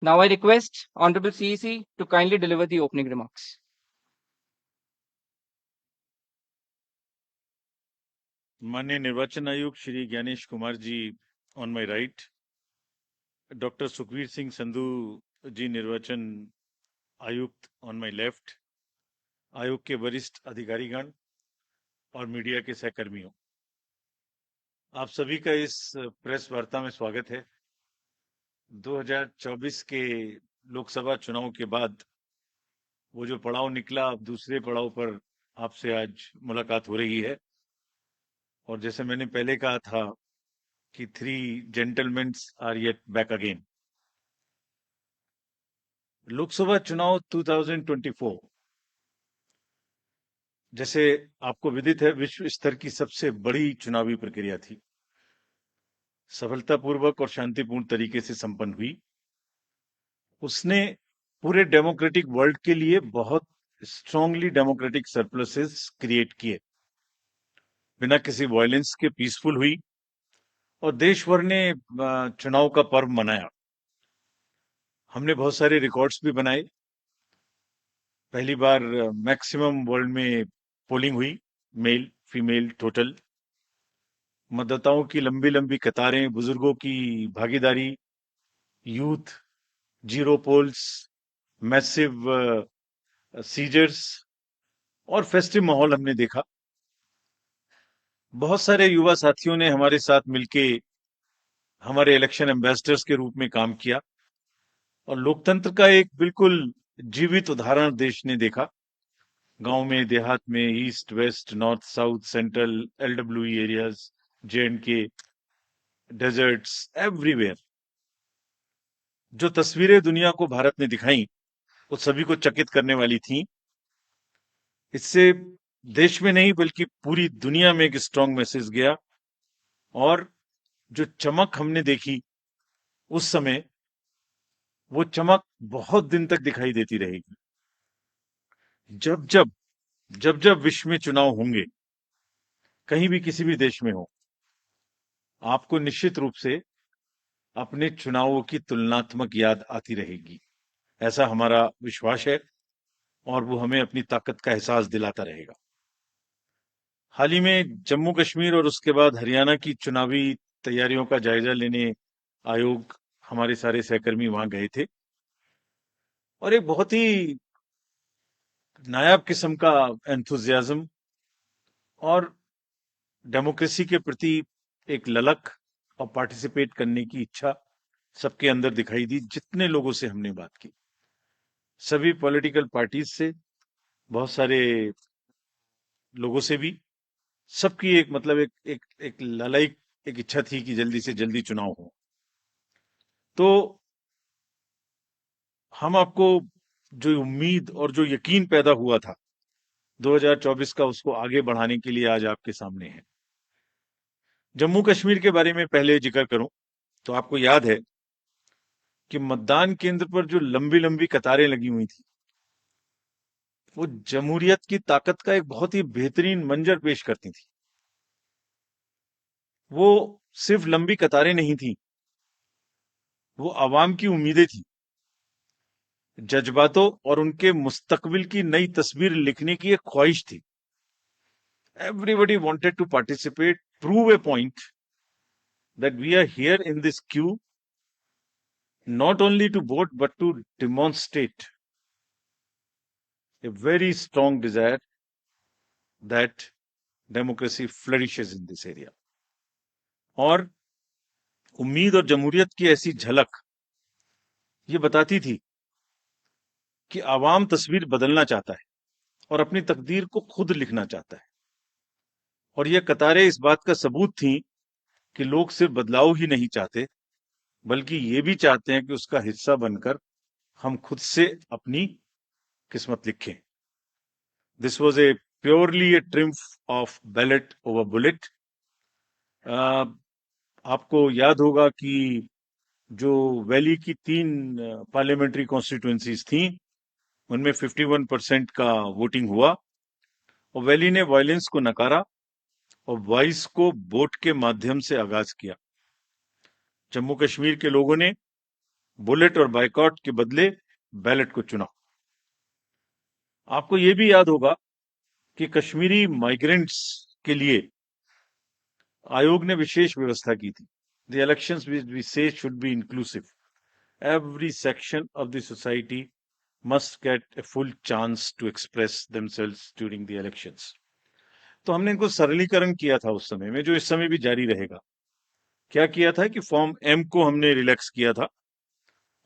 Now I request Honorable CEC to kindly deliver the opening remarks. माननीय निर्वाचन आयुक्त Shri Gyanesh Kumar ji on my right, doctor Sukhbir Singh Sandhu ji निर्वाचन आयुक्त ऑन माय लेफ्ट, आयोग के वरिष्ठ अधिकारीगण और मीडिया के सहकर्मियों, आप सभी का इस प्रेस वार्ता में स्वागत है। 2024 के लोकसभा चुनाव के बाद वो जो पड़ाव निकला, अब दूसरे पड़ाव पर आपसे आज मुलाकात हो रही है। और जैसे मैंने पहले कहा था कि 3 gentleman are yet back again. Lok Sabha चुनाव 2024 जैसे आपको विदित है, विश्व स्तर की सबसे बड़ी चुनावी प्रक्रिया थी। सफलतापूर्वक और शांतिपूर्ण तरीके से संपन्न हुई। उसने पूरे डेमोक्रेटिक वर्ल्ड के लिए बहुत स्ट्रांगली डेमोक्रेटिक सरप्लसेस क्रिएट किए, बिना किसी वायलेंस के पीसफुल हुई और देश भर ने चुनाव का पर्व मनाया। हमने बहुत सारे रिकॉर्ड्स भी बनाए। पहली बार मैक्सिमम वर्ल्ड में पोलिंग हुई, मेल फीमेल टोटल। मतदाताओं की लंबी लंबी कतारें, बुजुर्गों की भागीदारी, youth, zero polls, massive seizures और फेस्टिव माहौल हमने देखा। बहुत सारे युवा साथियों ने हमारे साथ मिलके हमारे इलेक्शन एम्बेसडर्स के रूप में काम किया और लोकतंत्र का एक बिल्कुल जीवित उदाहरण देश ने देखा। गांव में, देहात में, east west north south central LWE areas, J&K, deserts, everywhere जो तस्वीरें दुनिया को भारत ने दिखाई, वो सभी को चकित करने वाली थी। इससे देश में नहीं बल्कि पूरी दुनिया में एक स्ट्रांग मैसेज गया। और जो चमक हमने देखी उस समय, वो चमक बहुत दिन तक दिखाई देती रहेगी। जब जब जब जब विश्व में चुनाव होंगे, कहीं भी किसी भी देश में हो, आपको निश्चित रूप से अपने चुनावों की तुलनात्मक याद आती रहेगी। ऐसा हमारा विश्वास है और वो हमें अपनी ताकत का एहसास दिलाता रहेगा। हाल ही में जम्मू कश्मीर और उसके बाद हरियाणा की चुनावी तैयारियों का जायजा लेने आयोग, हमारे सारे सहकर्मी वहां गए थे और एक बहुत ही नायाब किस्म का एंथुजियाज्म और डेमोक्रेसी के प्रति एक ललक और पार्टिसिपेट करने की इच्छा सबके अंदर दिखाई दी। जितने लोगों से हमने बात की, सभी पॉलिटिकल पार्टीज से, बहुत सारे लोगों से भी, सबकी एक मतलब एक ललाइक एक इच्छा थी कि जल्दी से जल्दी चुनाव हो। तो हम आपको जो उम्मीद और जो यकीन पैदा हुआ था 2024 का, उसको आगे बढ़ाने के लिए आज आपके सामने है। जम्मू कश्मीर के बारे में पहले जिक्र करूं तो आपको याद है कि मतदान केंद्र पर जो लंबी लंबी कतारें लगी हुई थी, वो जमहूरियत की ताकत का एक बहुत ही बेहतरीन मंजर पेश करती थी। वो सिर्फ लंबी कतारें नहीं थी, वो आवाम की उम्मीदें थी, जज्बातों और उनके मुस्तकबिल की नई तस्वीर लिखने की एक ख्वाहिश थी। Everybody wanted to participate, prove a point that we are here in this queue not only to vote but to demonstrate a very strong desire that democracy flourishes in this area. और उम्मीद और जमहूरियत की ऐसी झलक ये बताती थी कि आवाम तस्वीर बदलना चाहता है और अपनी तकदीर को खुद लिखना चाहता है। और ये कतारें इस बात का सबूत थी कि लोग सिर्फ बदलाव ही नहीं चाहते, बल्कि ये भी चाहते हैं कि उसका हिस्सा बनकर हम खुद से अपनी किस्मत लिखें। This was a purely A triumph of ballot over bullet. आपको याद होगा कि जो वैली की 3 पार्लियामेंट्री कॉन्स्टिट्यूएंसीज थी, उनमें 51% का वोटिंग हुआ और वैली ने वायलेंस को नकारा और वॉइस को वोट के माध्यम से आगाज किया। जम्मू कश्मीर के लोगों ने बुलेट और बाइकॉट के बदले बैलेट को चुना। आपको ये भी याद होगा कि कश्मीरी माइग्रेंट्स के लिए आयोग ने विशेष व्यवस्था की थी। द इलेक्शंस वी से should be inclusive. Every section of the society must get a full chance to express themselves during the elections। तो हमने इनको सरलीकरण किया था उस समय में, जो इस समय भी जारी रहेगा। क्या किया था कि फॉर्म एम को हमने रिलैक्स किया था,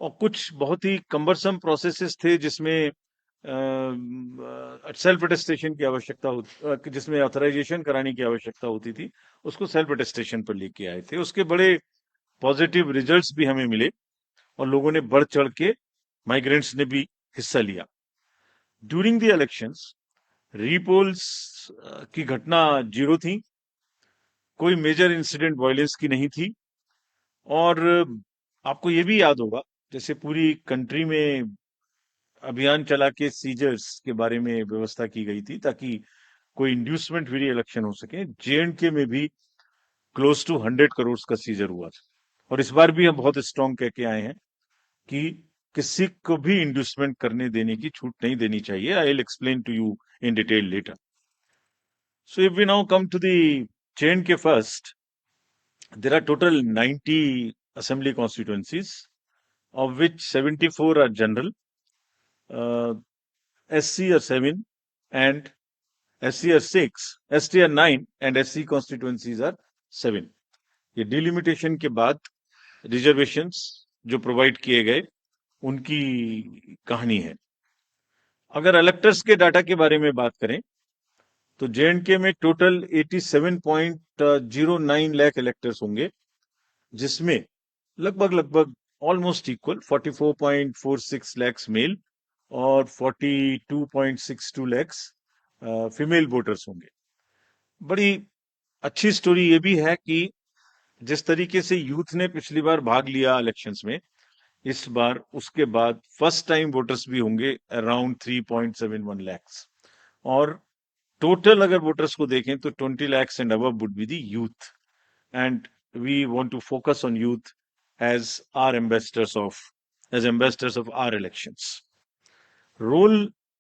और कुछ बहुत ही कम्बरसम प्रोसेसेस थे जिसमें सेल्फ अटेस्टेशन की आवश्यकता होती, जिसमें ऑथराइजेशन कराने की आवश्यकता होती थी, उसको सेल्फ अटेस्टेशन पर लेके आए थे। उसके बड़े पॉजिटिव रिजल्ट्स भी हमें मिले, और लोगों ने बढ़ चढ़ के, माइग्रेंट्स ने भी हिस्सा लिया। ड्यूरिंग द इलेक्शंस रीपोल्स की घटना जीरो थी, कोई मेजर इंसिडेंट वायलेंस की नहीं थी। और आपको ये भी याद होगा, जैसे पूरी कंट्री में अभियान चला के सीजर्स के बारे में व्यवस्था की गई थी ताकि कोई इंड्यूसमेंट फ्री इलेक्शन हो सके। जेएंडके में भी क्लोज टू 100 करोड़ का सीजर हुआ था। और इस बार भी हम बहुत स्ट्रांग कह के आए हैं कि किसी को भी इंड्यूसमेंट करने देने की छूट नहीं देनी चाहिए। I will explain to you in detail later. So if we now come to the J&K first, there are total 90 assembly constituencies, of which 74 are general, SC are 7, and SC are 6, ST are 9, and SC constituencies are 7। ये delimitation के बाद reservations जो provide किए गए, उनकी कहानी है। अगर इलेक्टर्स के डाटा के बारे में बात करें, तो J&K में टोटल 87.09 लाख इलेक्टर्स होंगे, जिसमें लगभग ऑलमोस्ट इक्वल 44.46 लाख मेल और 42.62 लाख फीमेल वोटर्स होंगे। बड़ी अच्छी स्टोरी ये भी है कि जिस तरीके से यूथ ने पिछली बार भाग लिया इलेक्शंस में, इस बार उसके बाद फर्स्ट टाइम वोटर्स भी होंगे अराउंड 3.71 लाख। और टोटल अगर वोटर्स को देखें तो 20 lakhs and above would be the youth, and we want to focus on youth as ambassadors of our elections।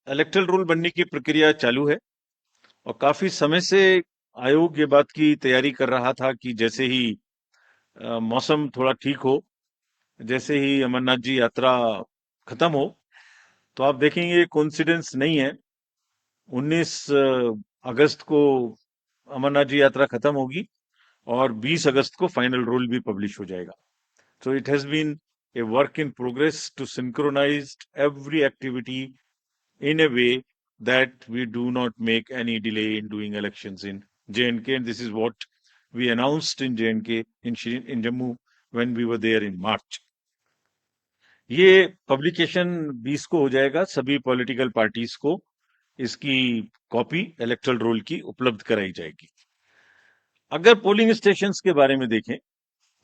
Electoral roll बनने की प्रक्रिया चालू है, और काफी समय से आयोग ये बात की तैयारी कर रहा था कि जैसे ही मौसम थोड़ा ठीक हो, जैसे ही अमरनाथ जी यात्रा खत्म हो, तो आप देखेंगे कोइंसिडेंस नहीं है, 19 अगस्त को अमरनाथ जी यात्रा खत्म होगी और 20 अगस्त को फाइनल रूल भी पब्लिश हो जाएगा। So it has been a work in progress to synchronize every activity in a way that we do not make any delay in doing elections in J&K, and this is what we announced in J&K in Jammu when we were there in March। ये publication 20 को हो जाएगा। सभी political parties को इसकी copy electoral role की उपलब्ध कराई जाएगी। अगर पोलिंग स्टेशंस के बारे में देखें,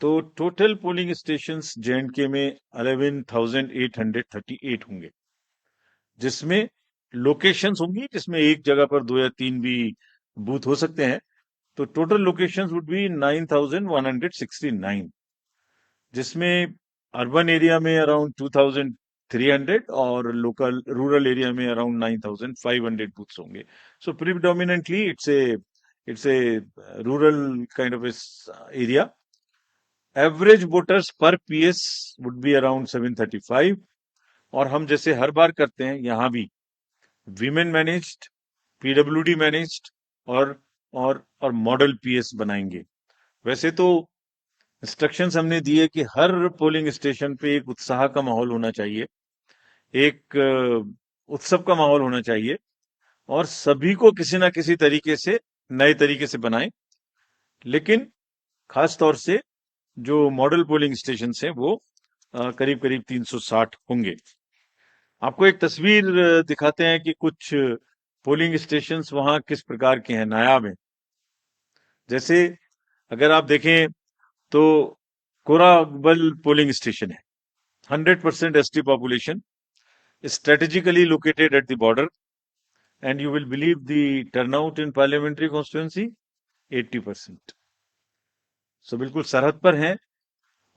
तो टोटल पोलिंग स्टेशंस J&K में 11,838 होंगे, जिसमें लोकेशंस होंगी, जिसमें एक जगह पर 2 या 3 भी बूथ हो सकते हैं। तो टोटल लोकेशंस वुड बी 9,169, जिसमें अर्बन एरिया में अराउंड 2,300 और लोकल रूरल एरिया में अराउंड 9,500 बूथ्स होंगे। So predominantly it's a rural kind of area. Average voters पर पीएस वुड बी अराउंड 735, और हम जैसे हर बार करते हैं, यहां भी विमेन मैनेज्ड, पीडब्ल्यूडी मैनेज्ड और मॉडल पीएस बनाएंगे। वैसे तो इंस्ट्रक्शंस हमने दिए कि हर पोलिंग स्टेशन पे एक उत्साह का माहौल होना चाहिए, एक उत्सव का माहौल होना चाहिए, और सभी को किसी ना किसी तरीके से नए तरीके से बनाएं। लेकिन खास तौर से जो मॉडल पोलिंग स्टेशन हैं वो करीब करीब 360 होंगे। आपको एक तस्वीर दिखाते हैं कि कुछ पोलिंग स्टेशंस वहां किस प्रकार के हैं, नायाब हैं। जैसे अगर आप देखें तो कोराबल पोलिंग स्टेशन है, 100% ST population, strategically located at the border, and you will believe the turnout in parliamentary constituency 80%। सो बिल्कुल सरहद पर हैं,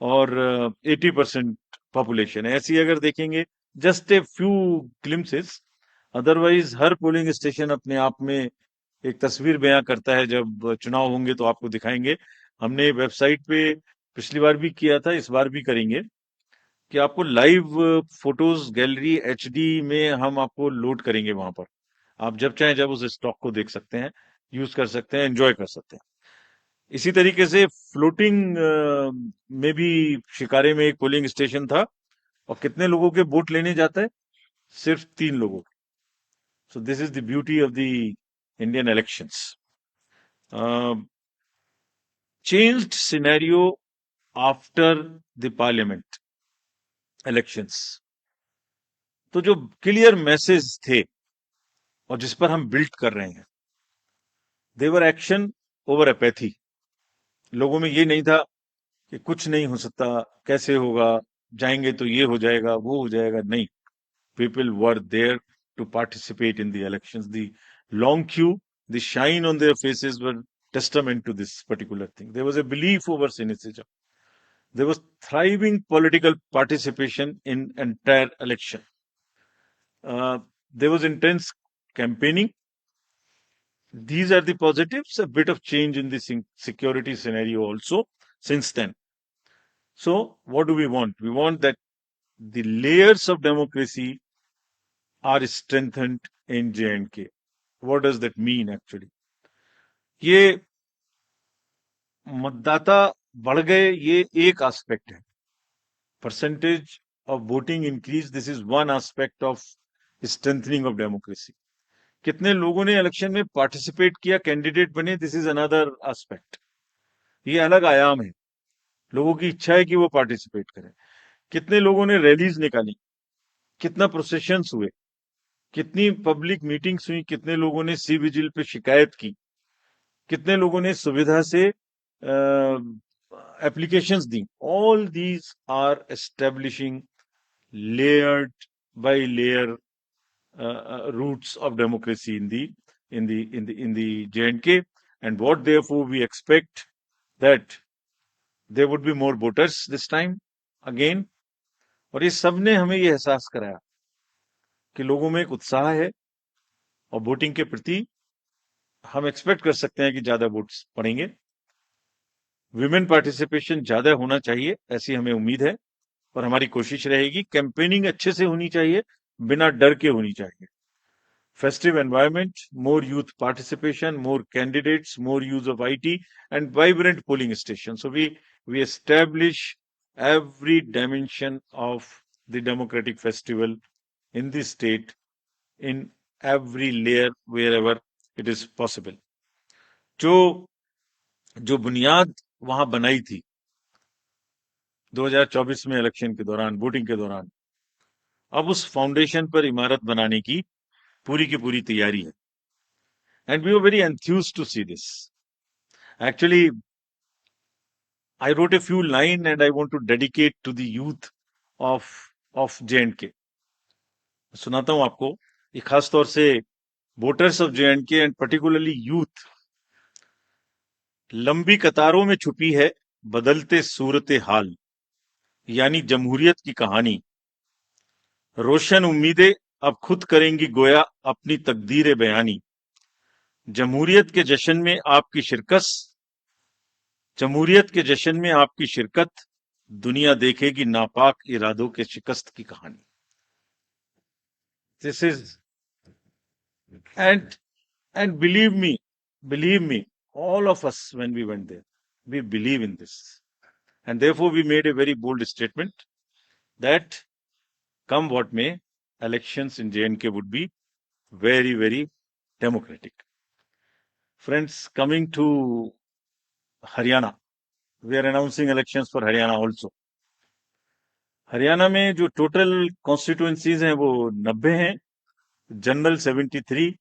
और 80% पॉपुलेशन है। ऐसी अगर देखेंगे just a few glimpses, otherwise her polling station अपने आप में एक तस्वीर बयां करता है। जब चुनाव होंगे तो आपको दिखाएंगे। हमने वेबसाइट पे पिछली बार भी किया था, इस बार भी करेंगे कि आपको लाइव फोटोज गैलरी एचडी में हम आपको लोड करेंगे वहां पर। आप जब चाहें जब उस स्टॉक को देख सकते हैं, यूज कर सकते हैं, एंजॉय कर सकते हैं। इसी तरीके से फ्लोटिंग में भी शिकारे में एक पोलिंग स्टेशन था, और कितने लोगों के वोट लेने जाता है? सिर्फ 3 लोगों। So this is the beauty of the Indian elections. Changed scenario after the parliament elections. तो जो क्लियर मैसेज थे और जिस पर हम बिल्ड कर रहे हैं, देवर एक्शन ओवर एपैथी। लोगों में ये नहीं था कि कुछ नहीं हो सकता, कैसे होगा, जाएंगे तो ये हो जाएगा, वो हो जाएगा। नहीं, people were there to participate in the elections. The long queue, the shine on their faces were testament to this particular thing. There was a belief over cynicism. There was thriving political participation in entire election. There was intense campaigning. These are the positives. A bit of change in the security scenario also since then. So what do we want? We want that the layers of democracy are strengthened in J&K. What does that mean actually? ये मतदाता बढ़ गए, ये एक aspect है। Percentage of voting increase, this is one aspect of strengthening of democracy. कितने लोगों ने इलेक्शन में पार्टिसिपेट किया, कैंडिडेट बने, दिस इज अनदर एस्पेक्ट। ये अलग आयाम है। लोगों की इच्छा है कि वो पार्टिसिपेट करें। कितने लोगों ने रैलीज निकाली, कितना प्रोसेशंस हुए, कितनी पब्लिक मीटिंग्स हुई, कितने लोगों ने सी विजिल पे शिकायत की, कितने लोगों ने सुविधा से एप्लीकेशंस दी। All these are establishing layered by layer roots of democracy in the J&K, and what therefore we expect that there would be more voters this time again। और ये सब ने हमें ये एहसास कराया कि लोगों में एक उत्साह है, और वोटिंग के प्रति हम एक्सपेक्ट कर सकते हैं कि ज्यादा वोट्स पड़ेंगे। विमेन पार्टिसिपेशन ज्यादा होना चाहिए, ऐसी हमें उम्मीद है, और हमारी कोशिश रहेगी। कैंपेनिंग अच्छे से होनी चाहिए, बिना डर के होनी चाहिए। Festive environment, more youth participation, more candidates, more use of IT, and vibrant polling stations. So we establish every dimension of the democratic festival in the state, in every layer wherever it is possible. जो बुनियाद वहां बनाई थी 2024 में election के दौरान, voting के दौरान, अब उस फाउंडेशन पर इमारत बनाने की पूरी की पूरी तैयारी है। And we were very enthused to see this. Actually, I wrote a few lines and I want to dedicate to the youth of J&K. सुनाता हूं आपको, ये खास तौर से voters of J&K and particularly youth. लंबी कतारों में छुपी है बदलते सूरत हाल, यानी जमहूरियत की कहानी। रोशन उम्मीदें अब खुद करेंगी गोया अपनी तकदीर बयानी। जमहूरियत के जश्न में आपकी शिरकत, जमहूरियत के जश्न में आपकी शिरकत, दुनिया देखेगी नापाक इरादों के शिकस्त की कहानी। This is and believe me, all of us when we went there, we believe in this, and therefore we made a very bold statement that come what may, elections in J&K would be very, very democratic. Friends, coming to Haryana, we are announcing elections for Haryana also. Haryana में जो total constituencies हैं वो 90 हैं, general 73,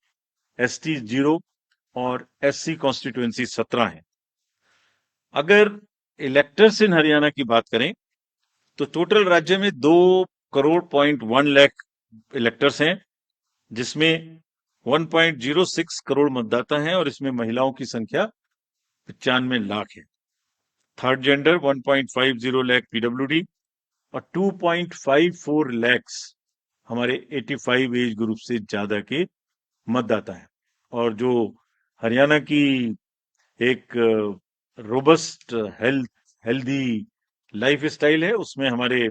ST 0 और SC constituency 17 हैं। अगर electors इन हरियाणा की बात करें तो टोटल राज्य में 2.1 लाख इलेक्टर्स हैं, जिसमें 1.06 करोड़ मतदाता हैं, और इसमें महिलाओं की संख्या 95 लाख है। थर्ड जेंडर 1.50 लाख पीडब्ल्यूडी, और 2.54 lakhs हमारे 85 एज ग्रुप से ज्यादा के मतदाता हैं। और जो हरियाणा की एक रोबस्ट हेल्दी लाइफ स्टाइल है, उसमें हमारे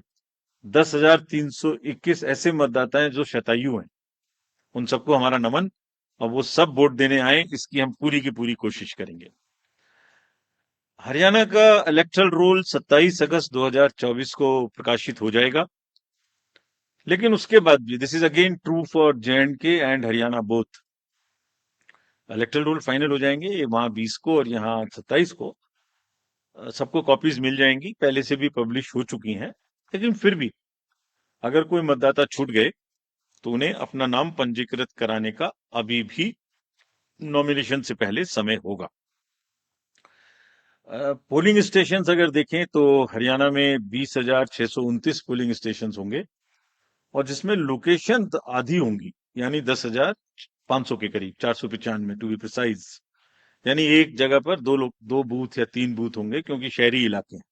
10,321 ऐसे मतदाता हैं जो शतायु हैं। उन सबको हमारा नमन, और वो सब वोट देने आए, इसकी हम पूरी की पूरी कोशिश करेंगे। हरियाणा का इलेक्टरल रोल 27 अगस्त 2024 को प्रकाशित हो जाएगा। लेकिन उसके बाद भी this is again true for J&K and Haryana both. Electoral roll final हो जाएंगे, ये वहां 20 को और यहाँ 27 को। सबको कॉपीज मिल जाएंगी, पहले से भी पब्लिश हो चुकी हैं। लेकिन फिर भी अगर कोई मतदाता छूट गए तो उन्हें अपना नाम पंजीकृत कराने का अभी भी नॉमिनेशन से पहले समय होगा। पोलिंग स्टेशन अगर देखें तो हरियाणा में 20,629 पोलिंग स्टेशन होंगे, और जिसमें लोकेशन आधी होंगी, यानी 10,500 के करीब, 495 टू बी प्रिसाइज। यानी एक जगह पर दो बूथ या 3 बूथ होंगे, क्योंकि शहरी इलाके हैं।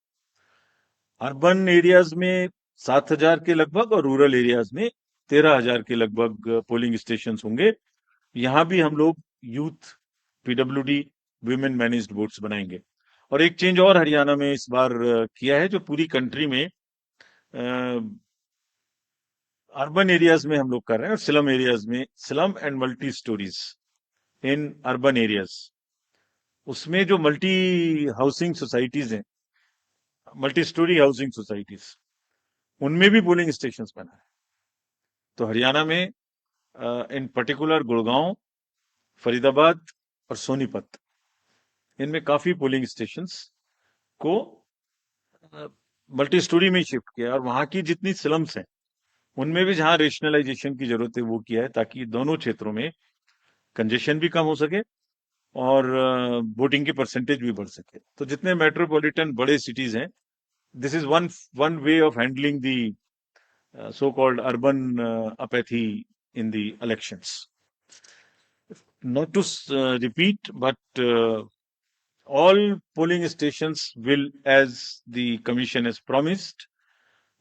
अर्बन एरियाज में 7,000 के लगभग, और रूरल एरियाज में 13,000 के लगभग पोलिंग स्टेशन होंगे। यहां भी हम लोग youth PWD women managed votes बनाएंगे। और एक चेंज और हरियाणा में इस बार किया है, जो पूरी कंट्री में अर्बन एरियाज में हम लोग कर रहे हैं, और स्लम एरियाज में, slum and multi stories in urban areas, उसमें जो मल्टी हाउसिंग सोसाइटीज हैं, मल्टी स्टोरी हाउसिंग सोसाइटीज, उनमें भी पोलिंग स्टेशन बना है। तो हरियाणा में इन पर्टिकुलर गुड़गांव, फरीदाबाद और सोनीपत, इनमें काफी पोलिंग स्टेशंस को मल्टी स्टोरी में शिफ्ट किया, और वहां की जितनी स्लम्स हैं उनमें भी जहां रेशनलाइजेशन की जरूरत है वो किया है, ताकि दोनों क्षेत्रों में कंजेशन भी कम हो सके और वोटिंग की परसेंटेज भी बढ़ सके। तो जितने मेट्रोपॉलिटन बड़े सिटीज हैं, this is one way of handling the so called urban apathy in the elections. Not to repeat, but all polling stations will, as the commission has promised,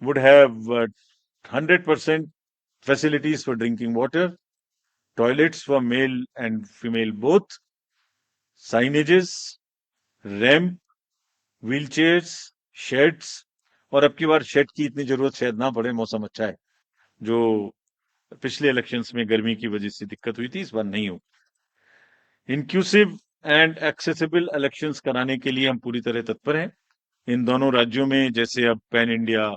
would have 100% facilities for drinking water, toilets for male and female both, signages, ramp, wheelchairs, sheds। और अब की बार shade की इतनी जरूरत शायद ना पड़े, मौसम अच्छा है। जो पिछले इलेक्शंस में गर्मी की वजह से दिक्कत हुई थी, इस बार नहीं हो। इंक्लूसिव एंड एक्सेसिबल इलेक्शंस कराने के लिए हम पूरी तरह तत्पर हैं। इन दोनों राज्यों में जैसे अब पैन इंडिया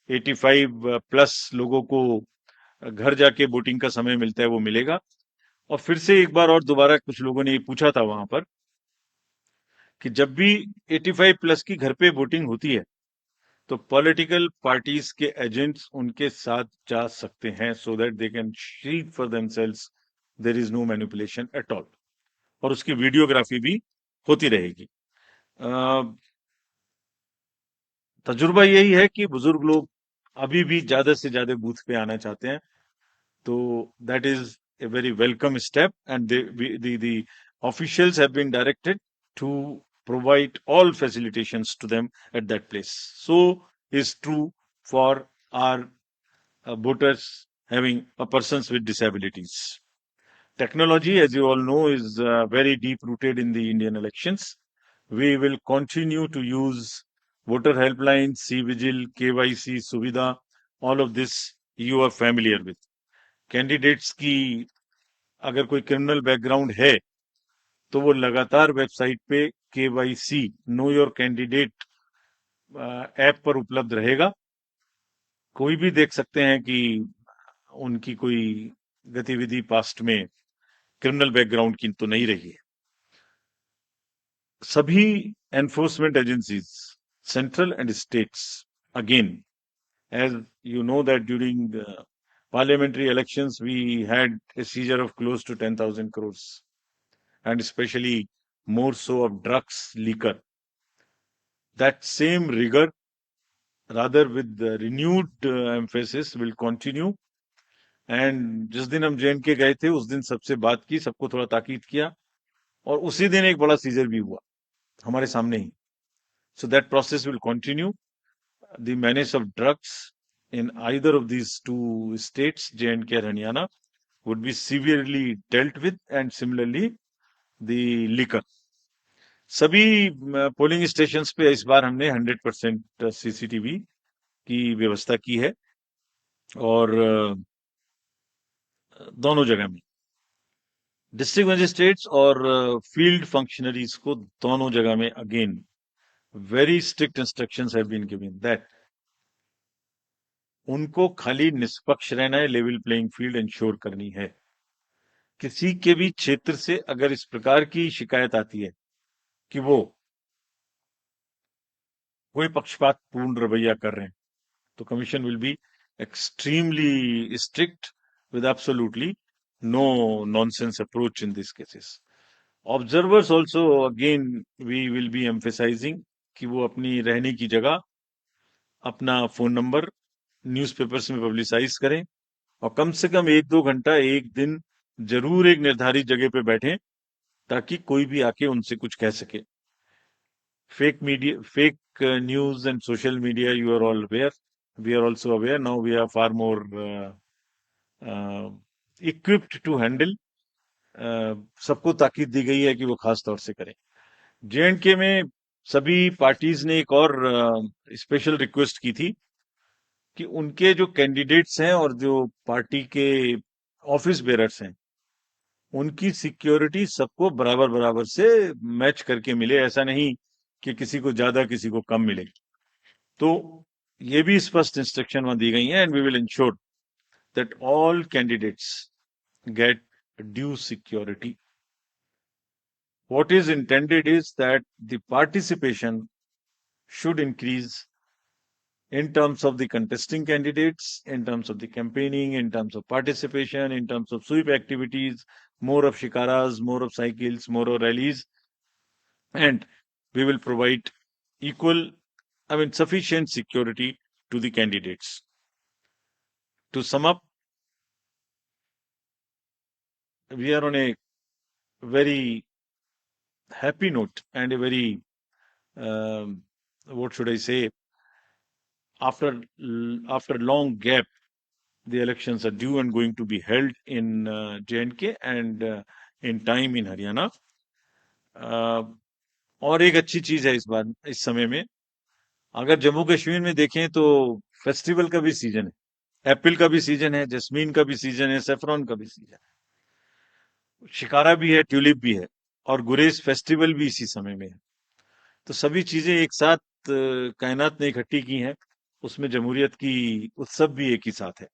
85 प्लस लोगों को घर जाके वोटिंग का समय मिलता है, वो मिलेगा। और फिर से एक बार और दोबारा कुछ लोगों ने ये पूछा था वहां पर कि जब भी 85 प्लस की घर पे वोटिंग होती है तो पॉलिटिकल पार्टीज के एजेंट्स उनके साथ जा सकते हैं, so that they can see for themselves there is no manipulation at all. और उसकी वीडियोग्राफी भी होती रहेगी। तजुर्बा यही है कि बुजुर्ग लोग अभी भी ज्यादा से ज्यादा बूथ पे आना चाहते हैं, तो that is a very welcome step, and the officials have been directed to provide all facilitations to them at that place. So is true for our voters having persons with disabilities. Technology, as you all know, is very deep rooted in the Indian elections. We will continue to use voter helpline, C-Vigil, KYC, Suvidha, all of this you are familiar with. Candidates की अगर कोई criminal background है तो वो लगातार website पे KYC know your candidate app पर उपलब्ध रहेगा। कोई भी देख सकते हैं कि उनकी कोई गतिविधि पास्ट में क्रिमिनल बैकग्राउंड की तो नहीं रही है। सभी enforcement agencies, central and states, again as you know that during parliamentary elections we had a seizure of close to 10,000 crores, and especially more so of drugs, liquor. That same rigor, rather with the renewed emphasis, will continue. And जिस दिन हम J&K गए थे उस दिन सबसे बात की, सबको थोड़ा ताकीद किया, और उसी दिन एक बड़ा सीजर भी हुआ हमारे सामने ही। So that process will continue. the menace of drugs in either of these two states, J&K and Haryana, would be severely dealt with, and similarly the liquor. सभी पोलिंग स्टेशंस पे इस बार हमने 100% सीसीटीवी की व्यवस्था की है, और दोनों जगह में डिस्ट्रिक्ट मजिस्ट्रेट्स और फील्ड फंक्शनरीज को दोनों जगह में again very strict instructions have been given that उनको खाली निष्पक्ष रहना है, लेवल प्लेइंग फील्ड इंश्योर करनी है। किसी के भी क्षेत्र से अगर इस प्रकार की शिकायत आती है कि वो कोई पक्षपातपूर्ण रवैया कर रहे हैं, तो commission will be extremely strict with absolutely no nonsense approach in these cases. Observers also, again, we will be emphasizing कि वो अपनी रहने की जगह, अपना फोन नंबर न्यूज़पेपर्स में पब्लिसाइज करें, और कम से कम 1-2 घंटा एक दिन जरूर एक निर्धारित जगह पे बैठें, ताकि कोई भी आके उनसे कुछ कह सके। Fake media, fake news and social media, you are all aware. We are also aware. Now we are far more equipped to handle. सबको ताकीद दी गई है कि वो खास तौर से करें। J&K में सभी पार्टीज ने एक और स्पेशल रिक्वेस्ट की थी कि उनके जो कैंडिडेट्स हैं और जो पार्टी के ऑफिस बेरर्स हैं, उनकी सिक्योरिटी सबको बराबर बराबर से मैच करके मिले। ऐसा नहीं कि किसी को ज्यादा किसी को कम मिले। तो ये भी स्पष्ट इंस्ट्रक्शन वहां दी गई हैं, and we will ensure that all candidates get due security. What is intended is that the participation should increase in terms of the contesting candidates, in terms of the campaigning, in terms of participation, in terms of sweep activities, more of shikaras, more of cycles, more of rallies, and we will provide sufficient security to the candidates. To sum up, we are on a very happy note and a very, what should I say, after long gap, the elections are due and going to be held in J&K and in time in Haryana. और एक अच्छी चीज है इस बार, इस समय में, अगर जम्मू कश्मीर में देखें तो फेस्टिवल का भी सीजन है, एप्पल का भी सीजन है, जस्मीन का भी सीजन है, सेफ्रॉन का भी सीजन है, शिकारा भी है, ट्यूलिप भी है, और गुरेज फेस्टिवल भी इसी समय में है। तो सभी चीजें एक साथ कायनात ने इकट्ठी की हैं, उसमें जमहूरियत की उत्सव भी एक ही साथ है।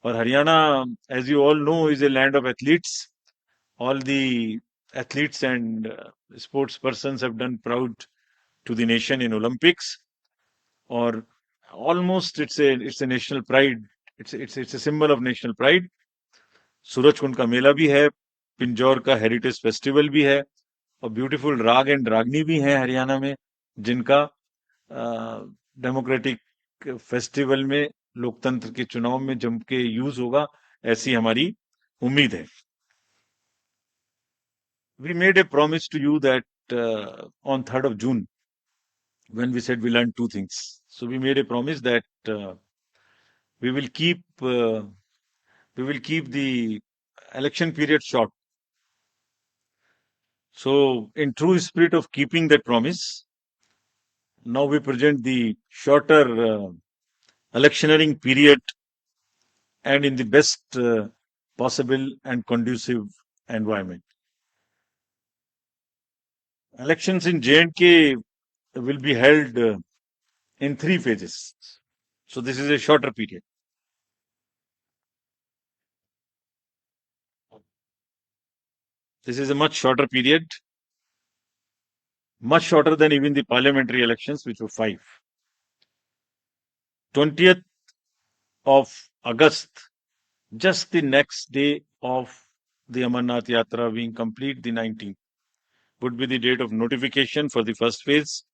और Haryana, as you all know, is a land of athletes. All the athletes and sports persons have done proud to the nation in Olympics, or almost it's a national pride. It's a symbol of national pride. Surajkund का मेला भी है, पिंजौर का heritage festival भी है, और beautiful राग and रागनी भी है हरियाणा में, जिनका डेमोक्रेटिक फेस्टिवल में, लोकतंत्र के चुनाव में जम के यूज होगा, ऐसी हमारी उम्मीद है। We made a promise to you that on 3rd of June, when we said we learned two things. So we made a promise that we will keep the election period short. So in true spirit of keeping that promise, now we present the shorter electioneering period, and in the best possible and conducive environment. Elections in J&K will be held in 3 phases. So this is a shorter period. This is a much shorter period, much shorter than even the parliamentary elections, which were 5. 20th of August, just the next day of the Amarnath Yatra being complete, the 19th, would be the date of notification for the first phase.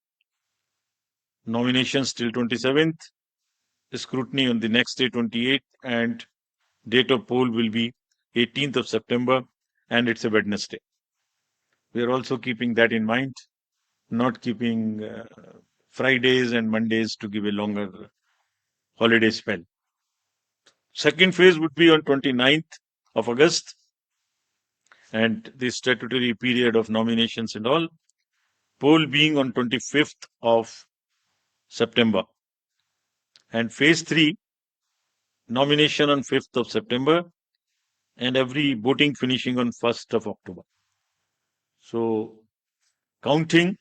Nominations till 27th, scrutiny on the next day, 28th, and date of poll will be 18th of September, and it's a Wednesday. We are also keeping that in mind, not keeping Fridays and Mondays to give a longer holiday spell. Second phase would be on 29th of August, and the statutory period of nominations and all. Poll being on 25th of September. And phase 3, nomination on 5th of September, and every voting finishing on 1st of October. So counting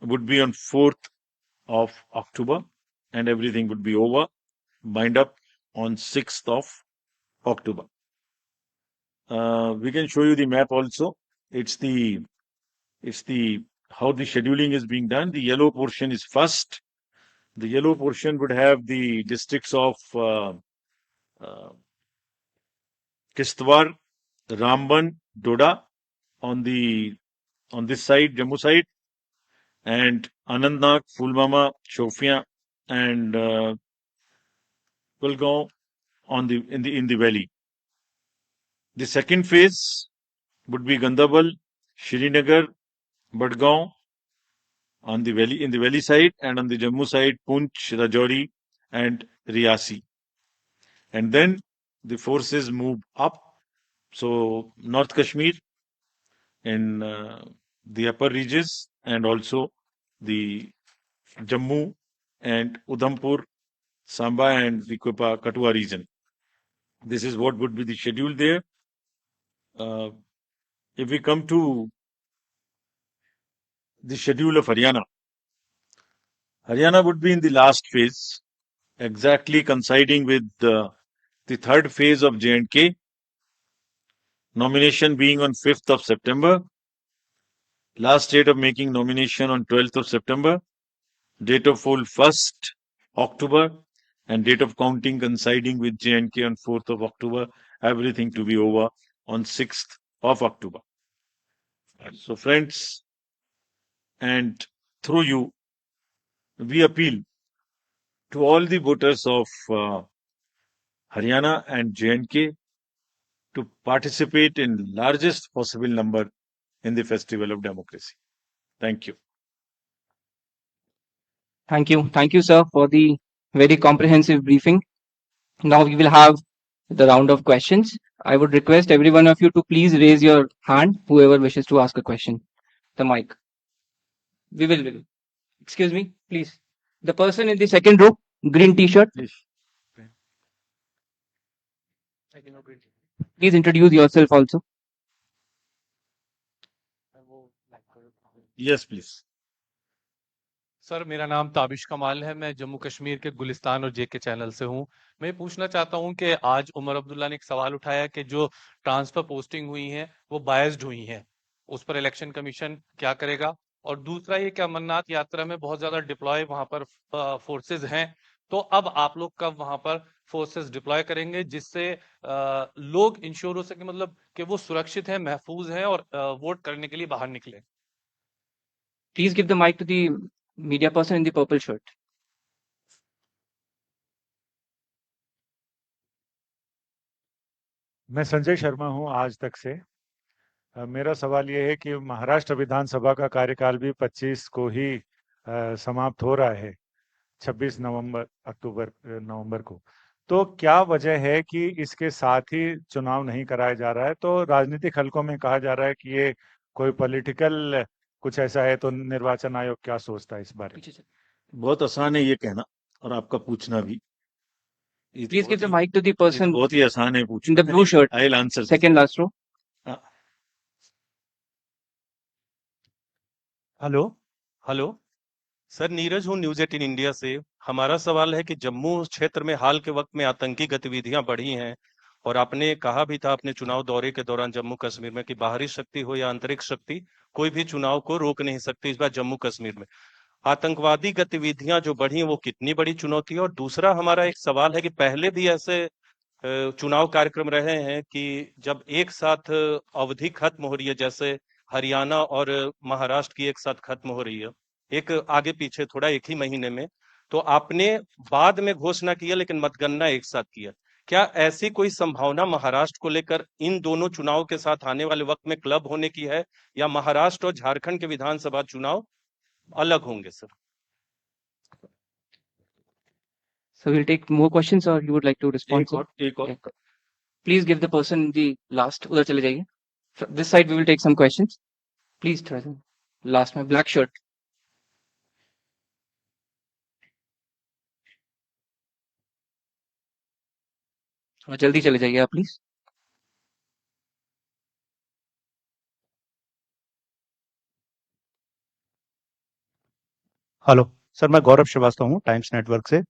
would be on 4th of October, and everything would be over, bind up on 6th of October. We can show you the map also. It's the how the scheduling is being done. The yellow portion is first. The yellow portion would have the districts of Kishtwar, Ramban, Doda on this side, Jammu side, and Anantnag, Pulwama, Shopian, and Kulgaon in the valley. The second phase would be Gandarbal, Srinagar, Badgaon on the valley side, and on the Jammu side, Poonch, Rajouri, and Riyasi. And then the forces move up. So North Kashmir in the upper reaches, and also the Jammu and Udhampur, Samba, and the Kathua region. This is what would be the schedule there. If we come to the schedule of Haryana, Haryana would be in the last phase, exactly coinciding with the third phase of J&K. Nomination being on 5th of September. Last date of making nomination on 12th of September. Date of poll 1st October, and date of counting coinciding with J&K on 4th of October. Everything to be over on 6th of October. So friends, and through you, we appeal to all the voters of Haryana and J&K to participate in largest possible number in the festival of democracy. Thank you. Thank you. Thank you, sir, for the very comprehensive briefing. Now we will have the round of questions. I would request every one of you to please raise your hand, whoever wishes to ask a question. The mic. We will. Excuse me, please. The person in the second row, green t-shirt. Please introduce yourself also. Yes, please. Sir मेरा नाम ताबिश कमाल है। मैं जम्मू कश्मीर के गुलिस्तान और जेके channel से हूं। मैं पूछना चाहता हूं कि आज उमर अब्दुल्ला ने एक सवाल उठाया कि जो ट्रांसफर पोस्टिंग हुई है वो बायस्ड हुई है, उस पर इलेक्शन कमीशन क्या करेगा? और दूसरा ये कि अमरनाथ यात्रा में बहुत ज्यादा डिप्लॉय वहां पर फोर्सेस हैं, तो अब आप लोग कब वहां पर फोर्सेस डिप्लॉय करेंगे जिससे लोग इंश्योर हो सके, मतलब कि वो सुरक्षित है, महफूज है और वोट करने के लिए बाहर निकले? Please give the mic to the media person in the purple shirt. मैं संजय शर्मा हूं आज तक से। मेरा सवाल ये है कि महाराष्ट्र विधानसभा का कार्यकाल भी 25 को ही समाप्त हो रहा है, 26 नवंबर को। तो क्या वजह है कि इसके साथ ही चुनाव नहीं कराया जा रहा है? तो राजनीतिक हलकों में कहा जा रहा है कि ये कोई पॉलिटिकल कुछ ऐसा है, तो निर्वाचन आयोग क्या सोचता है इस बारे में? बहुत आसान है ये कहना और आपका पूछना भी। Please give the mic to the person बहुत ही आसान है in पूछना। the blue shirt, I'll answer. second last row. Hello sir, Neeraj हूँ न्यूज 18 इंडिया से। हमारा सवाल है कि जम्मू क्षेत्र में हाल के वक्त में आतंकी गतिविधियां बढ़ी हैं, और आपने कहा भी था अपने चुनाव दौरे के दौरान जम्मू कश्मीर में कि बाहरी शक्ति हो या आंतरिक शक्ति, कोई भी चुनाव को रोक नहीं सकती। इस बार जम्मू कश्मीर में आतंकवादी गतिविधियां जो बढ़ी वो कितनी बड़ी चुनौती है? और दूसरा हमारा एक सवाल है कि पहले भी ऐसे चुनाव कार्यक्रम रहे हैं कि जब एक साथ अवधि खत्म हो रही है, जैसे हरियाणा और महाराष्ट्र की एक साथ खत्म हो रही है, एक आगे पीछे थोड़ा एक ही महीने में, तो आपने बाद में घोषणा किया लेकिन मतगणना एक साथ किया। क्या ऐसी कोई संभावना महाराष्ट्र को लेकर इन दोनों चुनाव के साथ आने वाले वक्त में क्लब होने की है, या महाराष्ट्र और झारखंड के विधानसभा चुनाव अलग होंगे? Sir So we'll take more questions, or you would like to respond? Sir? एक और Yeah. Please give the person the last. उधर चले जाइए. From this side we will take some questions. Please, थोड़ा सा last में black shirt. थोड़ा जल्दी चले जाइए आप प्लीज. हेलो सर, मैं गौरव श्रीवास्तव हूँ टाइम्स नेटवर्क से।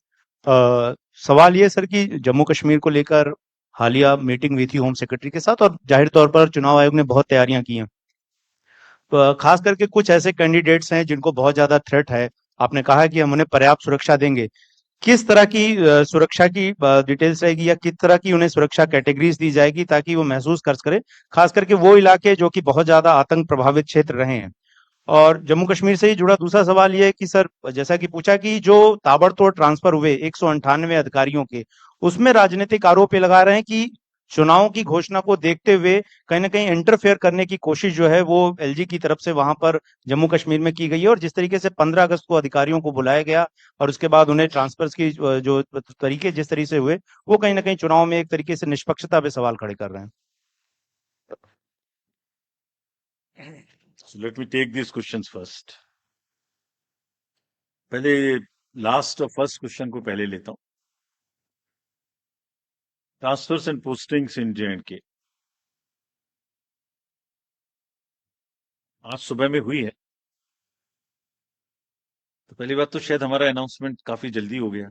सवाल ये सर कि जम्मू कश्मीर को लेकर हालिया मीटिंग हुई थी होम सेक्रेटरी के साथ, और जाहिर तौर पर चुनाव आयोग ने बहुत तैयारियां की हैं। खास करके कुछ ऐसे कैंडिडेट्स हैं जिनको बहुत ज्यादा थ्रेट है। आपने कहा कि हम उन्हें पर्याप्त सुरक्षा देंगे। किस तरह की सुरक्षा की डिटेल्स रहेगी, या किस तरह की उन्हें सुरक्षा कैटेगरीज दी जाएगी ताकि वो महसूस कर सके, खास करके वो इलाके जो कि बहुत ज्यादा आतंक प्रभावित क्षेत्र रहे हैं। और जम्मू कश्मीर से ही जुड़ा दूसरा सवाल ये है कि सर, जैसा कि पूछा कि जो ताबड़तोड़ ट्रांसफर हुए 198 अधिकारियों के, उसमें राजनीतिक आरोप ये लगा रहे हैं कि चुनावों की घोषणा को देखते हुए कहीं ना कहीं इंटरफेयर करने की कोशिश जो है वो एलजी की तरफ से वहां पर जम्मू कश्मीर में की गई है। और जिस तरीके से 15 अगस्त को अधिकारियों को बुलाया गया और उसके बाद उन्हें ट्रांसफर्स की जो तरीके जिस तरीके से हुए, वो कहीं ना कहीं चुनाव में एक तरीके से निष्पक्षता पे सवाल खड़े कर रहे हैं। So let me take these questions first. पहले लास्ट और फर्स्ट क्वेश्चन को पहले लेता हूं. Transfers and postings in J&K आज सुबह में हुई है. तो पहली बात तो शायद हमारा अनाउंसमेंट काफी जल्दी हो गया.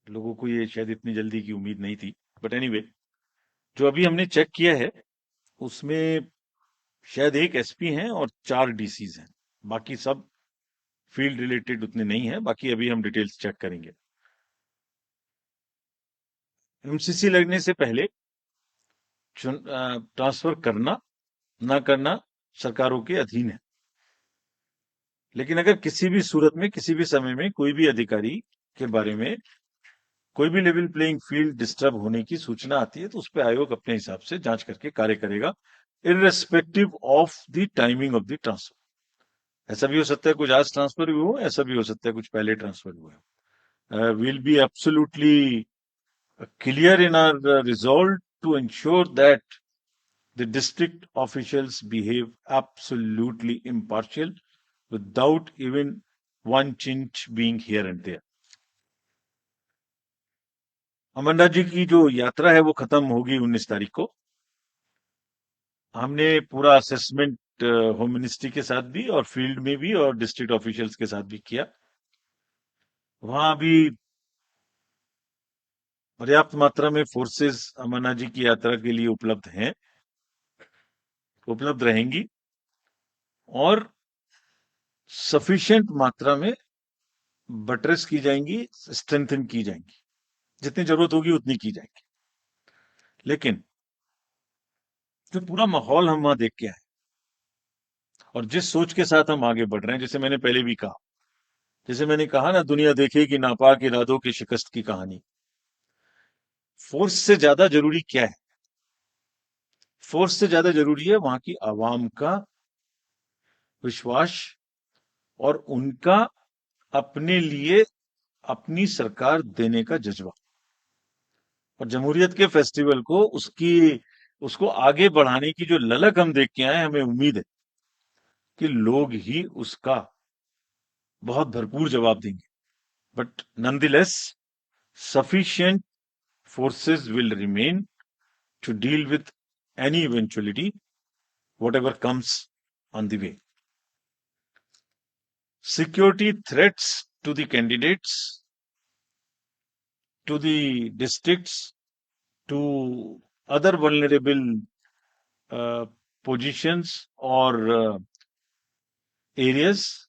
लोगों को ये शायद इतनी जल्दी की उम्मीद नहीं थी. बट एनीवे, जो अभी हमने चेक किया है उसमें शायद एक एसपी हैं और 4 डीसीज हैं. बाकी सब फील्ड रिलेटेड उतने नहीं है. बाकी अभी हम डिटेल्स चेक करेंगे. एमसीसी लगने से पहले ट्रांसफर करना ना करना सरकारों के अधीन है. लेकिन अगर किसी भी सूरत में किसी भी समय में कोई भी अधिकारी के बारे में कोई भी लेवल प्लेइंग फील्ड डिस्टर्ब होने की सूचना आती है तो उस पर आयोग अपने हिसाब से जांच करके कार्य करेगा, irrespective of the timing of the transfer. ऐसा भी हो सकता है कुछ आज ट्रांसफर हुए हो, ऐसा भी हो सकता है कुछ पहले ट्रांसफर हुए हो. Will be absolutely clear in our resolve to ensure that the district officials behave absolutely impartial without even one chinch being here and there. Amarnath ji की जो यात्रा है वो खत्म होगी 19 तारीख को. हमने पूरा असेसमेंट होम मिनिस्ट्री के साथ भी और फील्ड में भी और डिस्ट्रिक्ट ऑफिशियल्स के साथ भी किया. वहां भी पर्याप्त मात्रा में फोर्सेस अमरनाथ जी की यात्रा के लिए उपलब्ध हैं, उपलब्ध रहेंगी और सफिशिएंट मात्रा में बटरेस की जाएंगी, स्ट्रेंथन की जाएंगी. जितनी जरूरत होगी उतनी की जाएगी. लेकिन जो पूरा माहौल हम वहां देख के आए और जिस सोच के साथ हम आगे बढ़ रहे हैं, जैसे मैंने पहले भी कहा, जैसे मैंने कहा ना, दुनिया देखेगी नापाक इरादों की शिकस्त की कहानी. फोर्स से ज्यादा जरूरी क्या है? फोर्स से ज्यादा जरूरी है वहां की आवाम का विश्वास और उनका अपने लिए अपनी सरकार देने का जज्बा. और जमहूरियत के फेस्टिवल को उसको आगे बढ़ाने की जो ललक हम देख के आए, हमें उम्मीद है कि लोग ही उसका बहुत भरपूर जवाब देंगे. But nonetheless sufficient forces will remain to deal with any eventuality, whatever comes on the way. Security threats to the candidates, to the districts, to other vulnerable positions or areas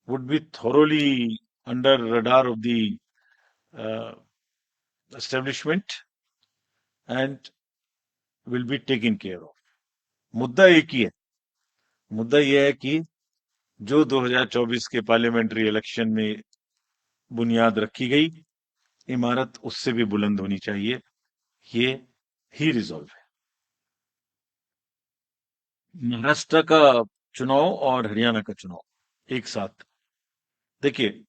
would be thoroughly under radar of the establishment and will be taken care of. मुद्दा एक ही है. मुद्दा यह है कि जो 2024 के parliamentary election में बुनियाद रखी गई, इमारत उससे भी बुलंद होनी चाहिए. ये ही रिजॉल्व है. महाराष्ट्र का चुनाव और हरियाणा का चुनाव एक साथ. देखिए,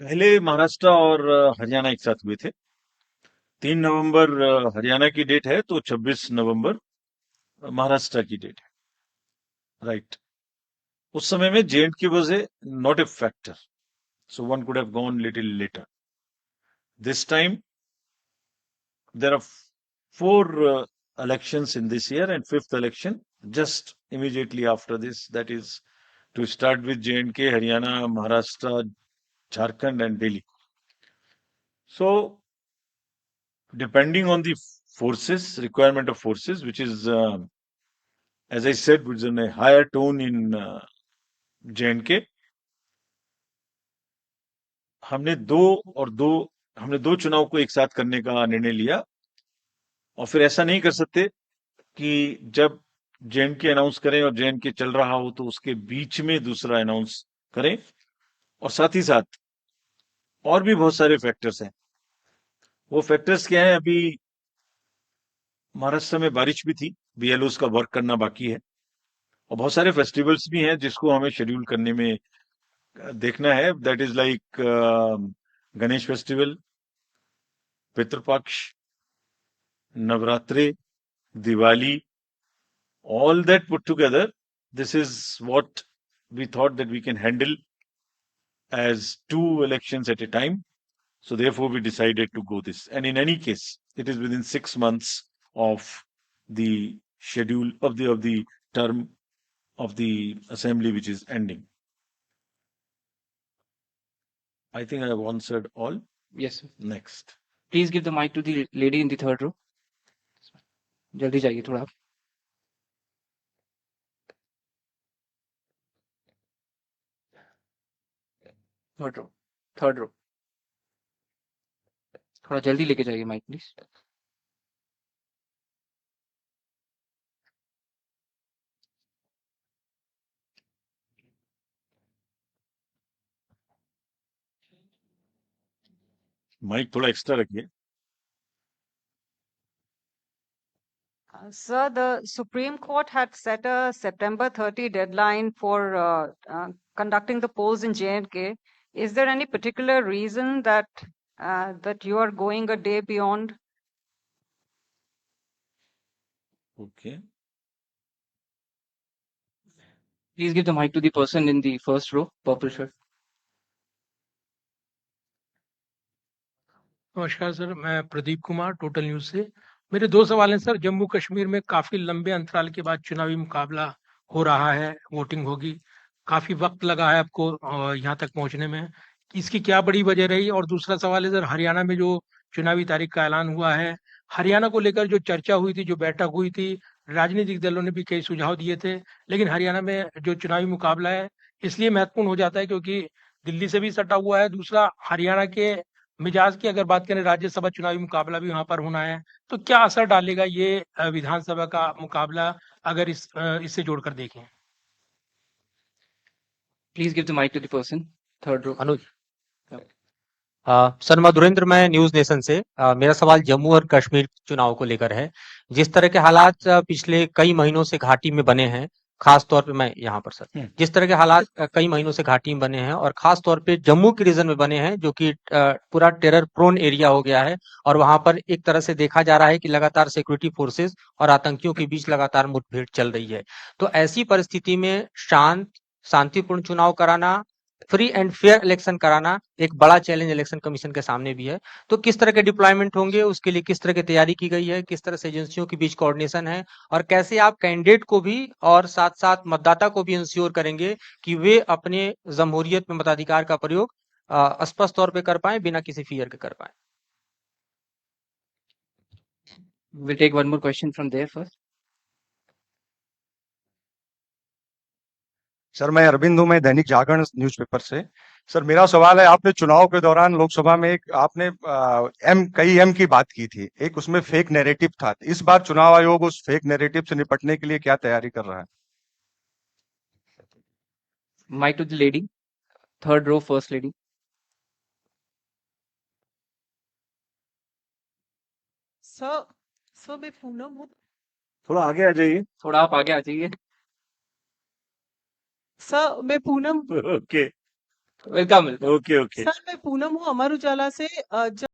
पहले महाराष्ट्र और हरियाणा एक साथ हुए थे। 3 नवंबर हरियाणा की डेट है, तो 26 नवंबर महाराष्ट्र की डेट है, राइट। उस समय में J&K was not a factor, so one could have gone little later. This time there are 4 elections in this year, and 5th election just immediately after this, that is to start with J&K, Haryana, Maharashtra, Jharkhand and Delhi. So depending on the forces, requirement of forces, which is as I said, was in a higher tone in J&K, हमने दो चुनाव को एक साथ करने का निर्णय लिया। और फिर ऐसा नहीं कर सकते कि जब J&K अनाउंस करें और J&K चल रहा हो तो उसके बीच में दूसरा अनाउंस करें। और साथ ही साथ और भी बहुत सारे फैक्टर्स हैं। वो फैक्टर्स क्या है? अभी महाराष्ट्र में बारिश भी थी, BLOs का वर्क करना बाकी है, और बहुत सारे फेस्टिवल्स भी हैं जिसको हमें शेड्यूल करने में देखना है। That is like Ganesh festival, Pitrupaksha, Navratri, Diwali, all that put together, this is what we thought that we can handle as 2 elections at a time. So therefore we decided to go this. And in any case, it is within 6 months of the schedule of the term of the assembly which is ending. I think I have answered all. Yes, sir. Next. Please give the mic to the lady in the third row. जल्दी जाइए थोड़ा आप। Third row थोड़ा जल्दी लेके जाइए mic please. Mic थोड़ा extra रखिए। Sir, the Supreme Court had set a September 30 deadline for conducting the polls in J&K. Is there any particular reason that that you are going a day beyond? Okay. Please give the mic to the person in the first row, purple shirt. नमस्कार sir, मैं Pradeep Kumar total news से। मेरे 2 सवाल हैं sir. Jammu Kashmir में काफी लंबे अंतराल के बाद चुनावी मुकाबला हो रहा है, वोटिंग होगी, काफी वक्त लगा है आपको यहाँ तक पहुंचने में, इसकी क्या बड़ी वजह रही? और दूसरा सवाल है सर, हरियाणा में जो चुनावी तारीख का ऐलान हुआ है, हरियाणा को लेकर जो चर्चा हुई थी, जो बैठक हुई थी, राजनीतिक दलों ने भी कई सुझाव दिए थे, लेकिन हरियाणा में जो चुनावी मुकाबला है इसलिए महत्वपूर्ण हो जाता है क्योंकि दिल्ली से भी सटा हुआ है। दूसरा, हरियाणा के मिजाज की अगर बात करें, राज्यसभा चुनावी मुकाबला भी वहां पर होना है, तो क्या असर डालेगा ये विधानसभा का मुकाबला अगर इससे जोड़कर देखें? Please give the mic to the person, third row. Anuj. Sir Madhurendra, मैं न्यूज नेशन से। मेरा सवाल जम्मू और कश्मीर चुनाव को लेकर है। जिस तरह के हालात पिछले कई महीनों से घाटी में बने हैं, खास तौर पे मैं यहाँ पर सर, जिस तरह के हालात कई महीनों से घाटी में बने हैं और खास तौर पे जम्मू के रीजन में बने हैं, जो कि पूरा टेरर प्रोन एरिया हो गया है, और वहां पर एक तरह से देखा जा रहा है कि लगातार सिक्योरिटी फोर्सेस और आतंकियों के बीच लगातार मुठभेड़ चल रही है। तो ऐसी परिस्थिति में शांतिपूर्ण चुनाव कराना, फ्री एंड फेयर इलेक्शन कराना एक बड़ा चैलेंज इलेक्शन कमीशन के सामने भी है। तो किस तरह के डिप्लॉयमेंट होंगे, उसके लिए किस तरह की तैयारी की गई है, किस तरह से एजेंसियों के बीच कोऑर्डिनेशन है, और कैसे आप कैंडिडेट को भी और साथ साथ मतदाता को भी इंश्योर करेंगे कि वे अपने जमहूरियत में मताधिकार का प्रयोग स्पष्ट तौर पे कर पाए, बिना किसी फियर के कर पाए? We'll take one more question from there first. Sir मैं अरविंद हूं, मैं दैनिक जागरण न्यूज़पेपर से। सर मेरा सवाल है, आपने चुनाव के दौरान लोकसभा में आपने कई एम की बात की थी, एक उसमें फेक नैरेटिव था। इस बार चुनाव आयोग उस फेक नैरेटिव से निपटने के लिए क्या तैयारी कर रहा है? Mic to the lady, third row, first lady. Sir मैं पूनम हूँ। थोड़ा आगे आ जाइए। थोड़ा आप आगे आ जाइए। सर मैं Poonam. Okay. Welcome okay okay sir मैं पूनम हूँ अमर उजाला से।